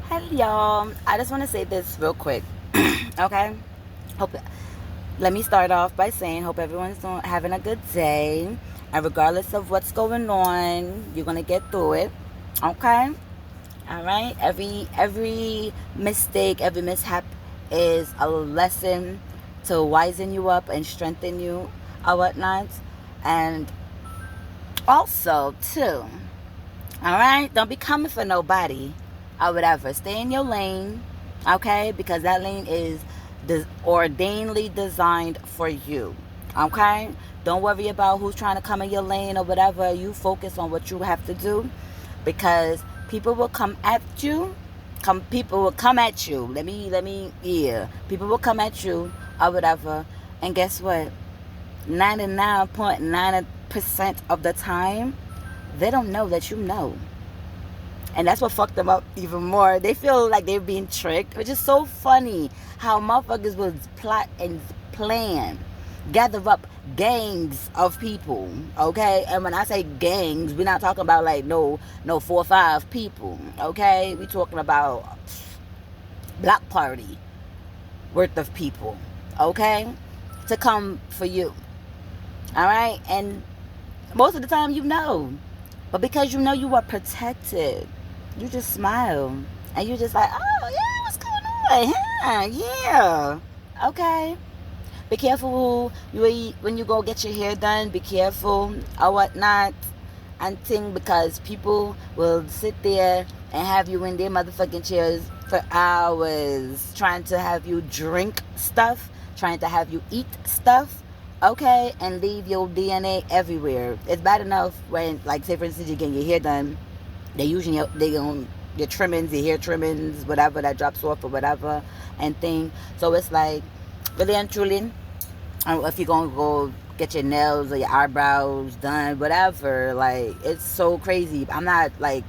Hello, y'all. I just want to say this real quick. Okay? Hope Let me start off by saying hope everyone's having a good day. And regardless of what's going on, you're going to get through it. Okay? All right? Every mistake, every mishap is a lesson to wisen you up and strengthen you or whatnot. And also, too, all right? Don't be coming for nobody or whatever. Stay in your lane, okay? Because that lane is ordainedly designed for you, okay? Don't worry about who's trying to come in your lane or whatever. You focus on what you have to do because people will come at you. People will come at you. Yeah. People will come at you or whatever. And guess what? 99.9% of the time, they don't know that you know. And that's what fucked them up even more. They feel like they're being tricked, which is so funny how motherfuckers will plot and plan, gather up gangs of people, okay? And when I say gangs, we're not talking about like no 4 or 5 people, okay? We're talking about block party worth of people, okay? To come for you, all right? And most of the time you know. But because you know you are protected, you just smile. And you just like, oh, yeah, what's going on? Yeah. Okay. Be careful when you go get your hair done. Be careful or whatnot and thing because people will sit there and have you in their motherfucking chairs for hours trying to have you drink stuff, trying to have you eat stuff, okay, and leave your DNA everywhere. It's bad enough when, like, say for instance, you're getting your hair done, they using your trimmings, your hair trimmings, whatever that drops off or whatever and thing. So it's like really and truly, if you're gonna go get your nails or your eyebrows done, whatever, like it's so crazy. I'm not like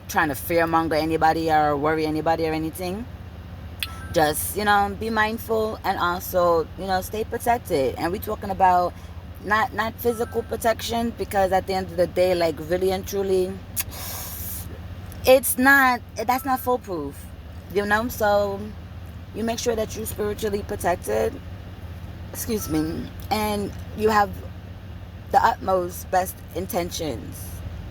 trying to fearmonger anybody or worry anybody or anything. Just be mindful and also stay protected. And we talking about not physical protection because at the end of the day, like really and truly, that's not foolproof. So you make sure that you're spiritually protected, excuse me, and you have the utmost best intentions.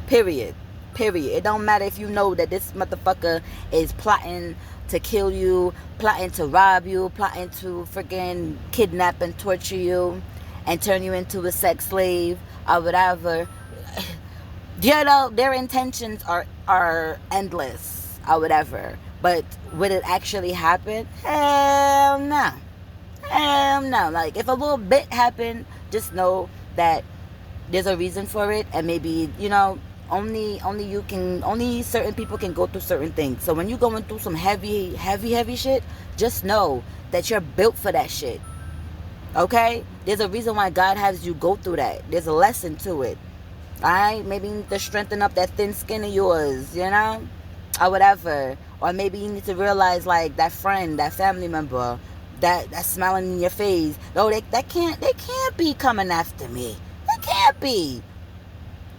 Period. Period. It don't matter if you know that this motherfucker is plotting to kill you, plotting to rob you, plotting to freaking kidnap and torture you and turn you into a sex slave or whatever. Their intentions are endless or whatever. But would it actually happen? Hell no. Hell no. Like if a little bit happened, just know that there's a reason for it, and maybe only certain people can go through certain things. So when you're going through some heavy shit, just know that you're built for that shit. Okay? There's a reason why God has you go through that. There's a lesson to it. Alright? Maybe you need to strengthen up that thin skin of yours, or whatever. Or maybe you need to realize, like, that friend, that family member that's smiling in your face, no, they can't be coming after me. They can't be.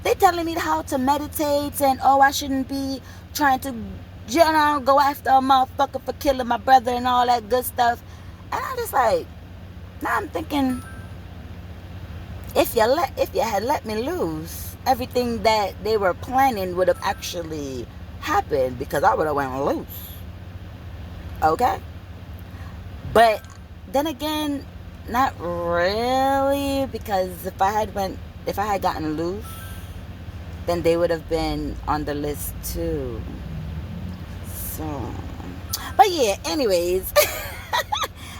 They telling me how to meditate and I shouldn't be trying to go after a motherfucker for killing my brother and all that good stuff. And I'm just like, now I'm thinking, if you had let me loose, everything that they were planning would have actually happened because I would have went loose. Okay? But then again, not really, because if I had gotten loose, then they would have been on the list too. So, but yeah, anyways,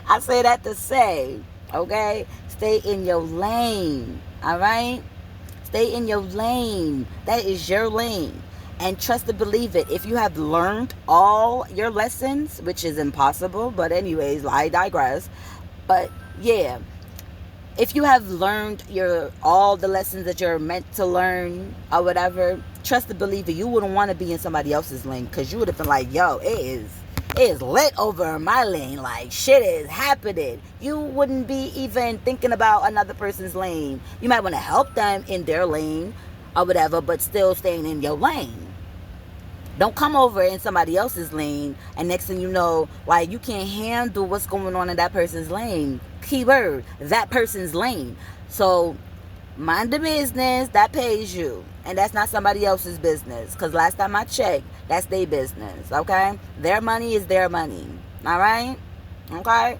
I say that to say, okay, stay in your lane, all right? Stay in your lane. That is your lane. And trust to believe it. If you have learned all your lessons, which is impossible, but anyways, I digress. But yeah, if you have learned all the lessons that you're meant to learn or whatever, trust to believe it. You wouldn't want to be in somebody else's lane because you would have been like, yo, it is lit over in my lane. Like, shit is happening. You wouldn't be even thinking about another person's lane. You might want to help them in their lane or whatever, but still staying in your lane. Don't come over in somebody else's lane, and next thing you know, like, you can't handle what's going on in that person's lane. Keyword, that person's lane. So mind the business that pays you, and that's not somebody else's business, because last time I checked, that's their business. Okay, their money is their money. All right. Okay,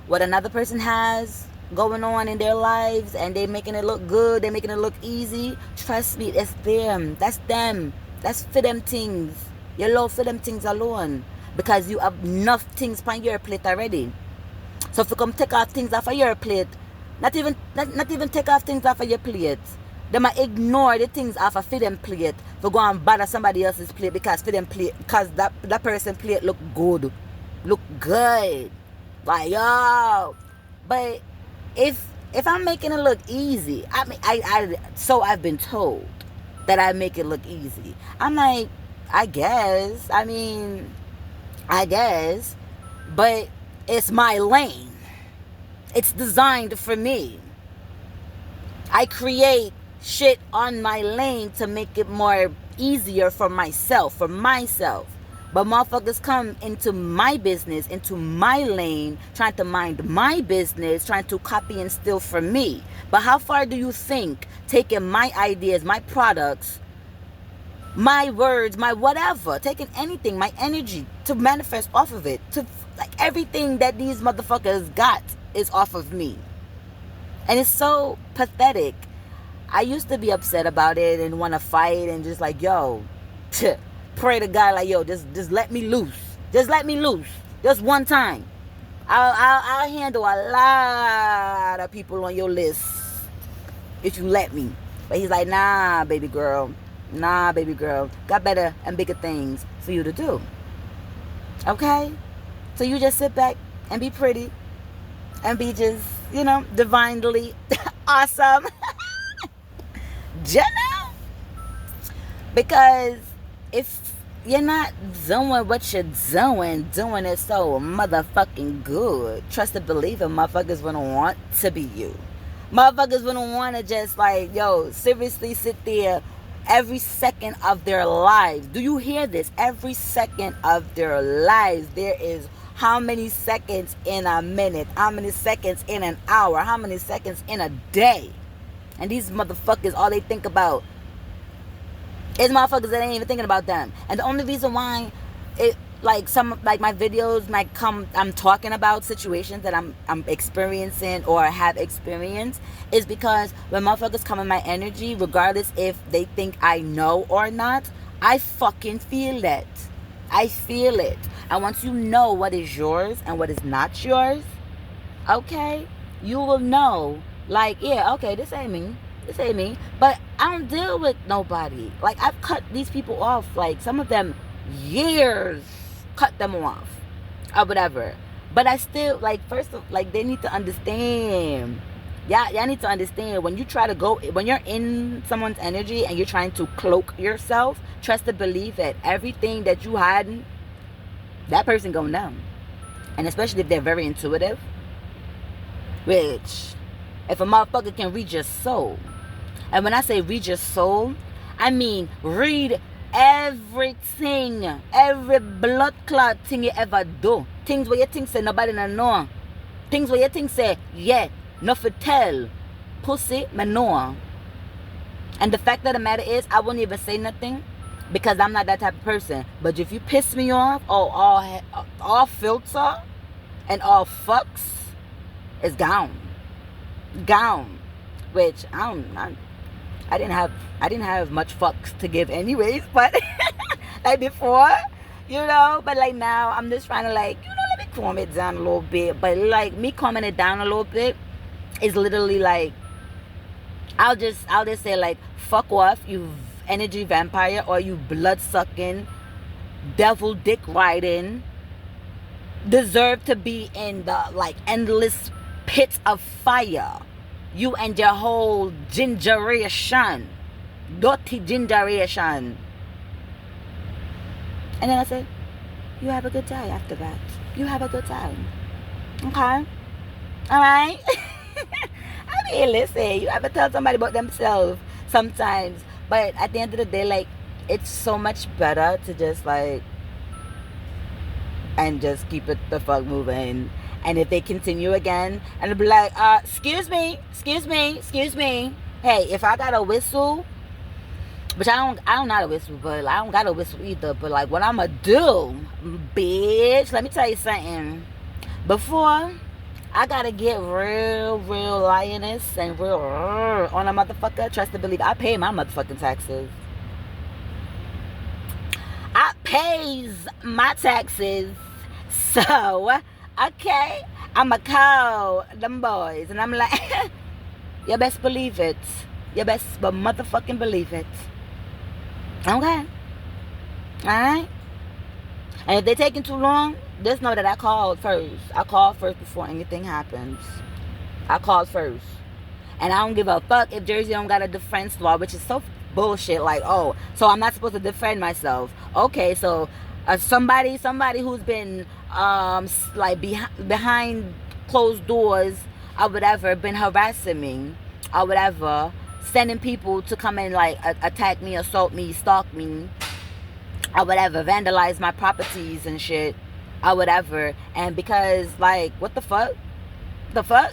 what another person has going on in their lives, and they making it look good, they making it look easy, trust me, it's them. That's them. That's for them things. You love for them things alone, because you have enough things on your plate already. So if you come take off things off of your plate, not even take off things off of your plate, they might ignore the things off of them plate for go and bother somebody else's plate, because for them plate, because that person plate look good, like, yo. But if I'm making it look easy, I mean, so I've been told that I make it look easy. I'm like, I guess, but it's my lane. It's designed for me. I create shit on my lane to make it more easier for myself. But motherfuckers come into my business, into my lane, trying to mind my business, trying to copy and steal from me. But how far do you think taking my ideas, my products, my words, my whatever, taking anything, my energy, to manifest off of it, to, like, everything that these motherfuckers got is off of me? And it's so pathetic. I used to be upset about it and want to fight and just like, yo, pray to God, like, yo, just let me loose. Just let me loose. Just one time. I'll handle a lot of people on your list if you let me. But he's like, nah, baby girl. Got better and bigger things for you to do. Okay? So you just sit back and be pretty and be just, divinely awesome. You know? Because if you're not doing what you're doing it so motherfucking good, trust and believe it, motherfuckers wouldn't want to be you. Motherfuckers wouldn't want to just, like, yo, seriously sit there every second of their lives. Do you hear this? Every second of their lives. There is how many seconds in a minute? How many seconds in an hour? How many seconds in a day? And these motherfuckers, all they think about is motherfuckers that ain't even thinking about them. And the only reason why it, like, my videos might come, I'm talking about situations that I'm experiencing or have experienced, is because when motherfuckers come in my energy, regardless if they think I know or not, I fucking feel it. I feel it. And once you know what is yours and what is not yours, okay, you will know, like, yeah, okay, this ain't me. But I don't deal with nobody. Like, I've cut these people off, like, some of them years, cut them off or whatever. But I still, like, first of, like, they need to understand. Y'all need to understand, when you try to go, when you're in someone's energy and you're trying to cloak yourself, trust and believe that everything that you hiding, that person gonna know. And especially if they're very intuitive, which, if a motherfucker can read your soul, and when I say read your soul, I mean read everything, every blood clot thing you ever do. Things where you think say nobody no know. Things where you think say, yeah, nothing tell. Pussy, me know. And the fact of the matter is, I wouldn't even say nothing, because I'm not that type of person. But if you piss me off, all filter and all fucks is gone. Which I didn't have much fucks to give anyways, but like before, but like now I'm just trying to, like, let me calm it down a little bit. But like, me calming it down a little bit is literally like, I'll just say, like, fuck off, you energy vampire, or you blood sucking, devil dick riding, deserve to be in the, like, endless pits of fire. You and your whole gingeration, dirty gingeration. And then I said, you have a good day after that. You have a good time. Okay? Alright? I mean, listen, you have to tell somebody about themselves sometimes. But at the end of the day, like, it's so much better to just like, and just keep it the fuck moving. And if they continue again, and it'll be like, excuse me, excuse me, excuse me. Hey, if I got a whistle, which I don't know how to whistle, but I don't got a whistle either. But like, what I'ma do, bitch? Let me tell you something. Before I gotta get real lioness and real on a motherfucker, trust and believe, I pay my motherfucking taxes. I pays my taxes. So, okay, I'ma call them boys and I'm like, you best believe it. You best but motherfucking believe it. Okay. Alright? And if they're taking too long, just know that I called first. I called first before anything happens. I called first. And I don't give a fuck if Jersey don't got a defense law, which is so bullshit. Like, oh, so I'm not supposed to defend myself. Okay, so somebody who's been like behind closed doors or whatever, been harassing me or whatever, sending people to come and like attack me, assault me, stalk me or whatever, vandalize my properties and shit or whatever. And because like, what the fuck?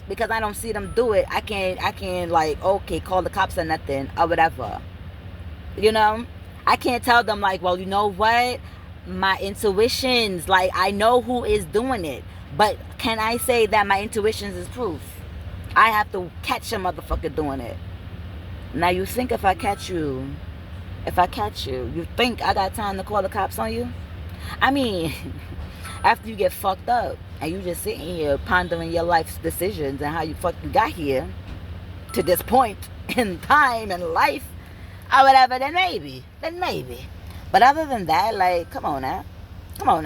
Because I don't see them do it, I can't like, okay, call the cops or nothing or whatever. You know, I can't tell them like, well, you know what, my intuitions, like, I know who is doing it, but can I say that my intuitions is proof? I have to catch a motherfucker doing it. Now you think if I catch you, you think I got time to call the cops on you? I mean, after you get fucked up and you just sitting here pondering your life's decisions and how you fucking got here to this point in time and life or whatever, then maybe. But other than that, like, come on now. I'm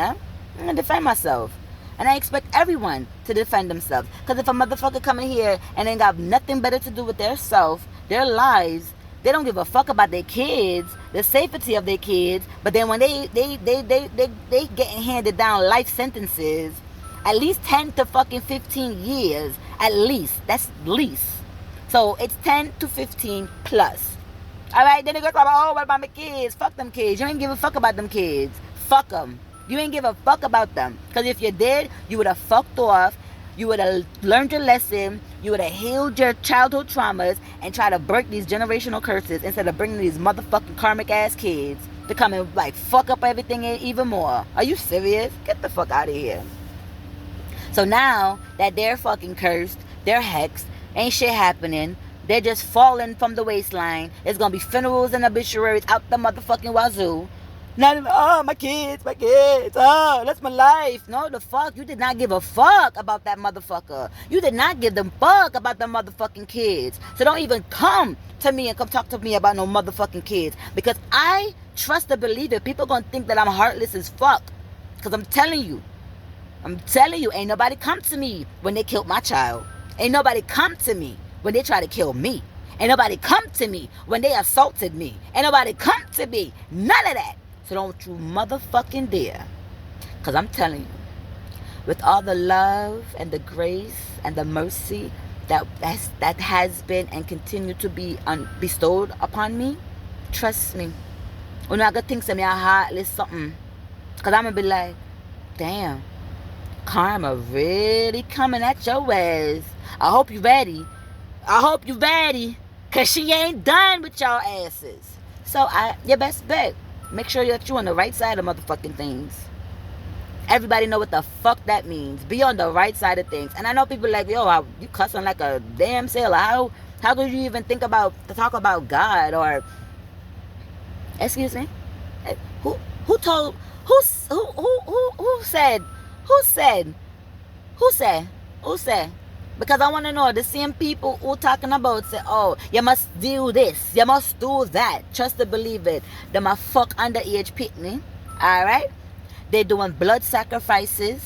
gonna defend myself. And I expect everyone to defend themselves. Because if a motherfucker come in here and ain't got nothing better to do with their self, their lives, they don't give a fuck about their kids, the safety of their kids. But then when they getting handed down life sentences, at least 10 to fucking 15 years, at least. That's least. So it's 10 to 15 plus. Alright, then they go talk about, oh, what about my kids? Fuck them kids. You ain't give a fuck about them kids. Fuck them. You ain't give a fuck about them. Because if you did, you would have fucked off. You would have learned your lesson. You would have healed your childhood traumas and try to break these generational curses instead of bringing these motherfucking karmic ass kids to come and like fuck up everything even more. Are you serious? Get the fuck out of here. So now that they're fucking cursed, they're hexed, ain't shit happening, they're just falling from the waistline. There's gonna be funerals and obituaries out the motherfucking wazoo. Not even, oh, my kids, oh, that's my life. No, the fuck, you did not give a fuck about that motherfucker. You did not give them fuck about the motherfucking kids. So don't even come to me and come talk to me about no motherfucking kids. Because I trust and believe it. People gonna think that I'm heartless as fuck. Because I'm telling you, ain't nobody come to me when they killed my child. Ain't nobody come to me when they try to kill me. Ain't nobody come to me when they assaulted me. Ain't nobody come to me. None of that. So don't you motherfucking dare. Because I'm telling you, with all the love and the grace and the mercy that has been and continue to be bestowed upon me, trust me, when I got things to me, I heartless something. Because I'm going to be like, damn, karma really coming at your ass. I hope you ready. Because she ain't done with y'all asses. So your best bet. Make sure that you're on the right side of motherfucking things. Everybody know what the fuck that means. Be on the right side of things. And I know people like, yo, you cussing like a damn sailor. How could you even to talk about God or, excuse me? Who said? Because I want to know, the same people who talking about say, oh, you must do this, you must do that. Trust to believe it. Them a fuck underage pitney. Alright? They doing blood sacrifices.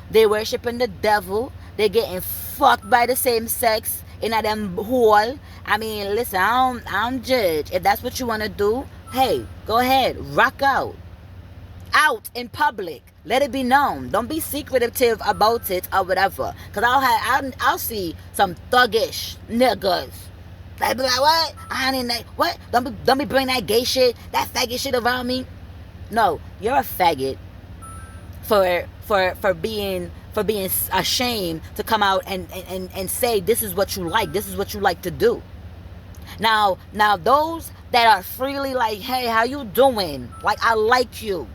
They worshiping the devil. They getting fucked by the same sex in a them hole. I mean, listen, I don't judge. If that's what you want to do, hey, go ahead. Rock out in public. Let it be known. Don't be secretive about it or whatever. Because I'll see some thuggish niggas Like, be like, what? I ain't that. What? Don't be bringing that gay shit, that faggot shit around me. No, you're a faggot for being ashamed to come out and say this is what you like. This is what you like to do. Now those that are freely like, hey, how you doing? Like, I like you.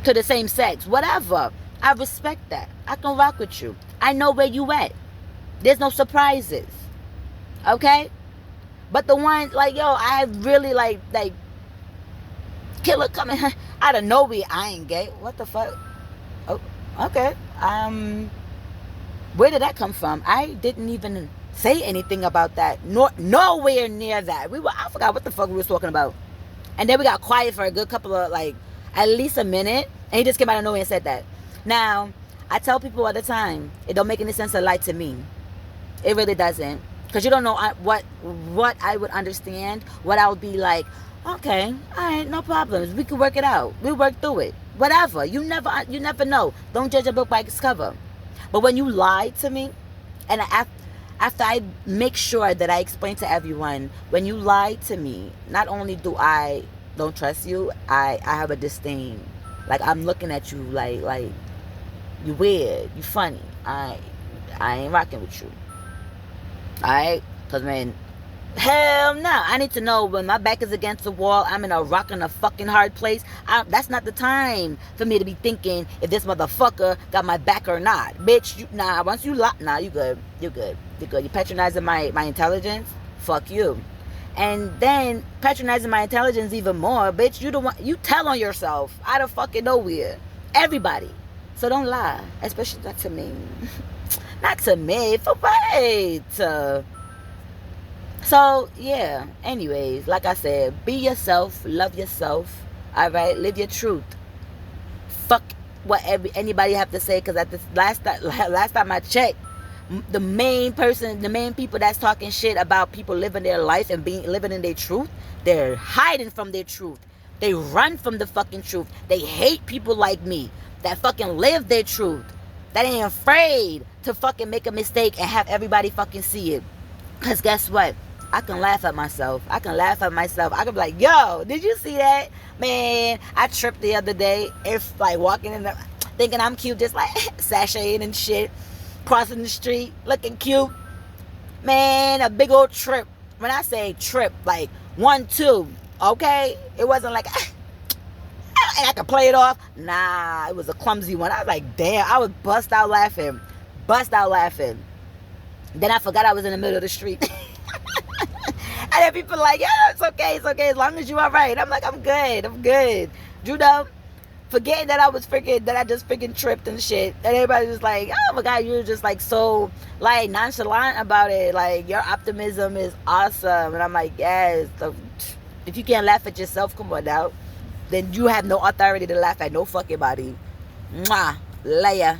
To the same sex, whatever. I respect that. I can rock with you. I know where you at. There's no surprises. Okay? But the one, like, yo, I really like killer coming out of nowhere. I ain't gay. What the fuck? Oh, okay. Where did that come from? I didn't even say anything about that. Nowhere near that. I forgot what the fuck we was talking about. And then we got quiet for a good couple of, like, at least a minute. And he just came out of nowhere and said that. Now, I tell people all the time, it don't make any sense to lie to me. It really doesn't. Because you don't know what I would understand. What I would be like, okay, all right, no problems. We can work it out. We'll work through it. Whatever. You never know. Don't judge a book by its cover. But when you lie to me, and after I make sure that I explain to everyone, when you lie to me, not only do I don't trust you, I have a disdain. Like, I'm looking at you like you weird, you funny. I ain't rocking with you. Alright? Because, man, hell no. I need to know when my back is against the wall, I'm in a rock in a fucking hard place. That's not the time for me to be thinking if this motherfucker got my back or not. Bitch, once you lie, you good. You good. You good. You patronizing my intelligence? Fuck you. And then patronizing my intelligence even more, bitch. You tell on yourself out of fucking nowhere. Everybody. So don't lie, especially not to me. Not to me. For what? So yeah. Anyways, like I said, be yourself, love yourself. All right, live your truth. Fuck what anybody have to say, because at the last time I checked, the main people that's talking shit about people living their life and living in their truth, they're hiding from their truth. They run from the fucking truth. They hate people like me that fucking live their truth, that ain't afraid to fucking make a mistake and have everybody fucking see it. Because guess what? I can laugh at myself. I can be like, yo, did you see that? Man, I tripped the other day. If like walking in thinking I'm cute, just like sashaying and shit, crossing the street, looking cute. Man, a big old trip. When I say trip, like 1, 2, okay? It wasn't like, and I could play it off. Nah, it was a clumsy one. I was like, damn, I was bust out laughing. Then I forgot I was in the middle of the street. And then people like, yeah, it's okay, as long as you all right. I'm like, I'm good. You know, forgetting that I just freaking tripped and shit. And everybody was like, oh my God, you're just like so like nonchalant about it. Like, your optimism is awesome. And I'm like, yes. So, if you can't laugh at yourself, come on now. Then you have no authority to laugh at no fucking body. Mwah. Leia.